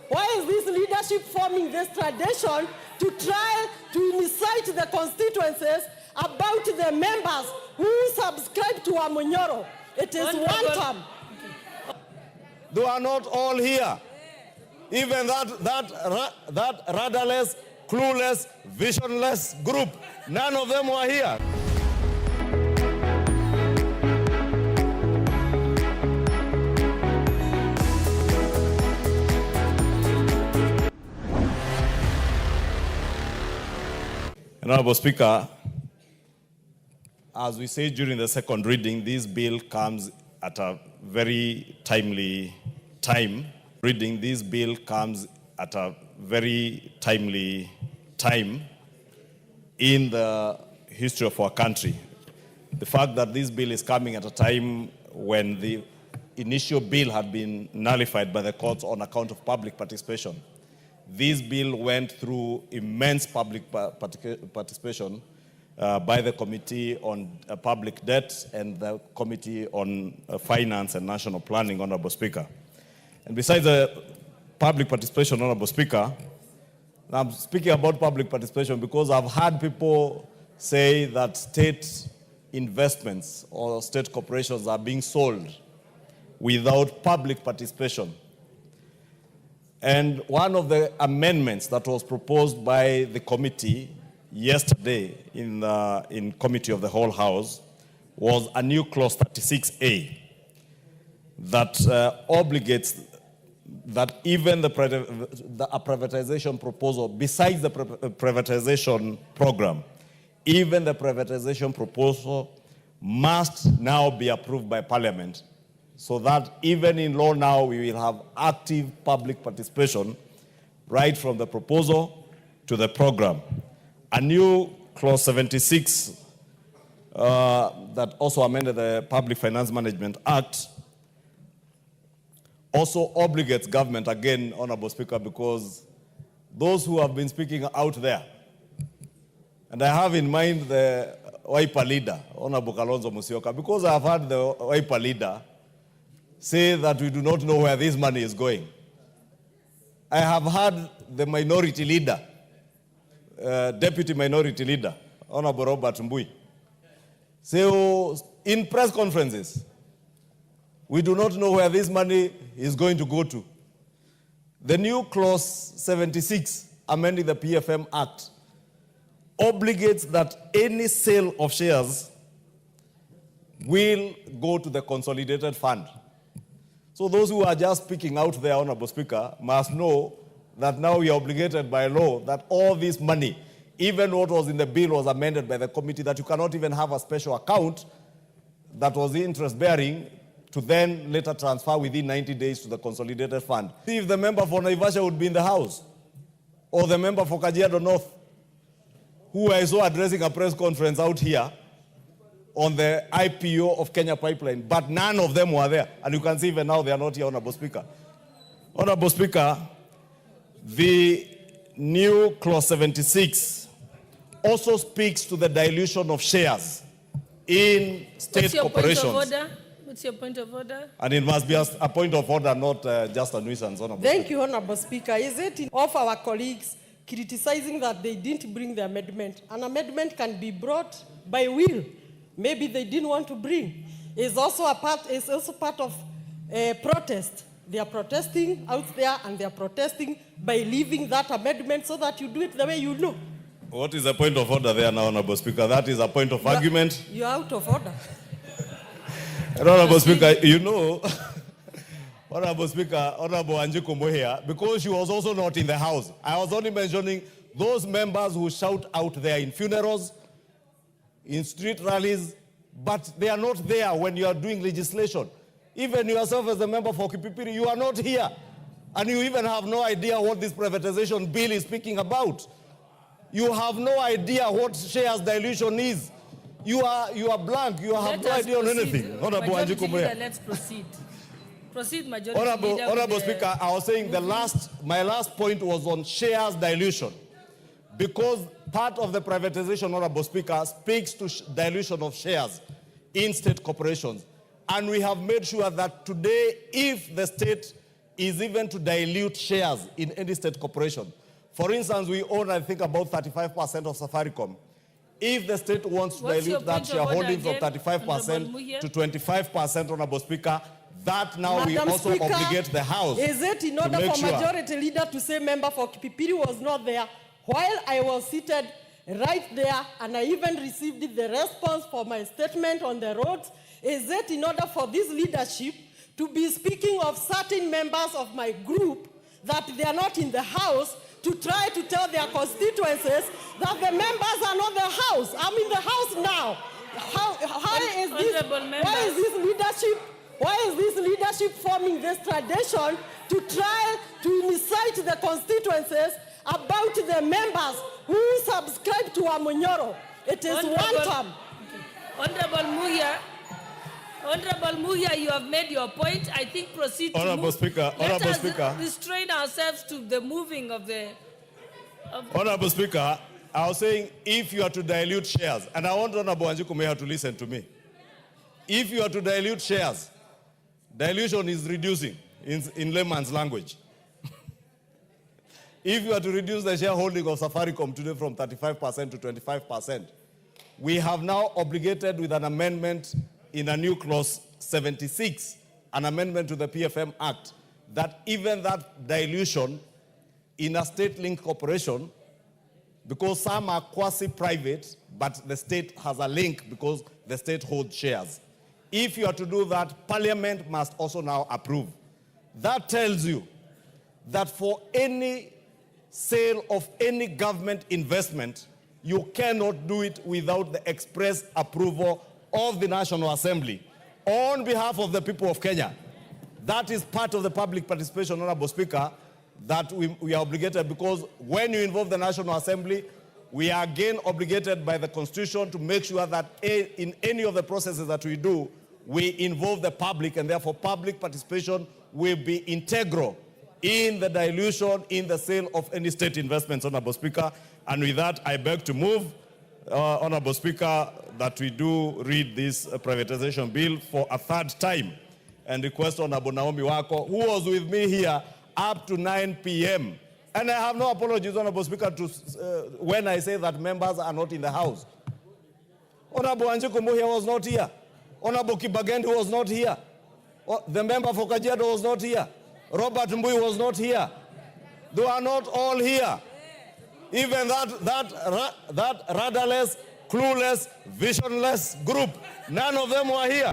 Why is this leadership forming this tradition to try to incite the constituencies about the members who subscribe to Amunyoro? It is one term. They are not all here. Even that rudderless, clueless, visionless group, none of them were here. Honorable Speaker, as we said during the second reading, this bill comes at a very timely time. This bill comes at a very timely time in the history of our country. The fact that this bill is coming at a time when the initial bill had been nullified by the courts on account of public participation. This bill went through immense public participation by the Committee on Public Debt and the Committee on Finance and National Planning, Honorable Speaker. And besides the public participation, Honorable Speaker, I'm speaking about public participation because I've had people say that state investments or state corporations are being sold without public participation. And one of the amendments that was proposed by the committee yesterday in Committee of the Whole House was a new clause 36A that obligates that even a privatization proposal, besides the privatization program, even the privatization proposal must now be approved by Parliament, so that even in law now we will have active public participation right from the proposal to the program. A new clause 76 that also amended the Public Finance Management Act also obligates government, again, Honorable Speaker, because those who have been speaking out there, and I have in mind the Wiper leader, Honorable Kalonzo Musyoka, because I have heard the Wiper leader say that we do not know where this money is going. I have heard the minority leader, deputy minority leader, Honorable Robert Mbui, say in press conferences, we do not know where this money is going to go to. The new clause 76, amending the PFM Act, obligates that any sale of shares will go to the consolidated fund. So those who are just speaking out there, Honorable Speaker, must know that now we are obligated by law that all this money, even what was in the bill was amended by the committee, that you cannot even have a special account that was interest-bearing to then later transfer within 90 days to the consolidated fund. See if the member for Naivasha would be in the House, or the member for Kajiado North, who I saw addressing a press conference out here on the IPO of Kenya Pipeline, but none of them were there. And you can see even now they are not here, Honorable Speaker. Honorable Speaker, the new clause 76 also speaks to the dilution of shares in state corporations. Point of order? What's your point of order? And it must be a point of order, not just a nuisance, Honorable Thank Speaker. you, Honorable Speaker. Is it of our colleagues criticizing that they didn't bring the amendment? An amendment can be brought by will. Maybe they didn't want to bring. It's also part of protest. They are protesting out there, and they are protesting by leaving that amendment so that you do it the way you know. What is the point of order there now, Honorable Speaker? That is a point of argument. You're out of order. Honorable Speaker, you know, Honorable Speaker, Honorable Anjikumo here, because she was also not in the House. I was only mentioning those members who shout out there in funerals, in street rallies, but they are not there when you are doing legislation. Even yourself as a member for Kipipiri, you are not here. And you even have no idea what this privatization bill is speaking about. You have no idea what shares dilution is. You are blank. You have no idea on anything. Honorable Leader, let's proceed. Proceed, Majority Leader. Honorable Speaker, I was saying my last point was on shares dilution. Because part of the privatization, Honorable Speaker, speaks to dilution of shares in state corporations. And we have made sure that today, if the state is even to dilute shares in any state corporation. For instance, we own, I think, about 35% of Safaricom. If the state wants to dilute that shareholding from 35% to 25%, Honorable Speaker, that now Madam we also Speaker, obligate the House. Is it in order for sure majority leader to say member for Kipipiri was not there while I was seated right there and I even received the response for my statement on the roads? Is it in order for this leadership to be speaking of certain members of my group that they are not in the House to try to tell their constituencies that the members are not the House? I'm in the House now. Why is this leadership forming this tradition to try to incite the constituencies about the members who subscribe to Amunyoro? It is one term. Honorable Muya, you have made your point. I think proceed to Honorable move. Speaker, Let Honorable us Speaker. restrain ourselves to the moving of the... Honorable Speaker, I was saying if you are to dilute shares, and I want Honorable Wanjiku Meya to listen to me. If you are to dilute shares, dilution is reducing in layman's language. If you are to reduce the shareholding of Safaricom today from 35% to 25%, we have now obligated with an amendment in a new clause 76, an amendment to the PFM Act, that even that dilution in a state-linked corporation, because some are quasi-private, but the state has a link because the state holds shares. If you are to do that, Parliament must also now approve. That tells you that for any sale of any government investment, you cannot do it without the express approval of the National Assembly on behalf of the people of Kenya. That is part of the public participation, Honorable Speaker, that we are obligated, because when you involve the National Assembly, we are again obligated by the Constitution to make sure that in any of the processes that we do, we involve the public, and therefore public participation will be integral in the dilution, in the sale of any state investments, Honorable Speaker. And with that, I beg to move, Honorable Speaker, that we do read this privatization bill for a third time and request Honorable Naomi Wako, who was with me here up to 9 p.m. And I have no apologies, Honorable Speaker, when I say that members are not in the House. Honorable Wanjiku Meya was not here. Honorable Kibagendi was not here. The member for Kajiado was not here. Robert Mbui was not here. They are not all here. Even that rudderless, clueless, visionless group, none of them were here.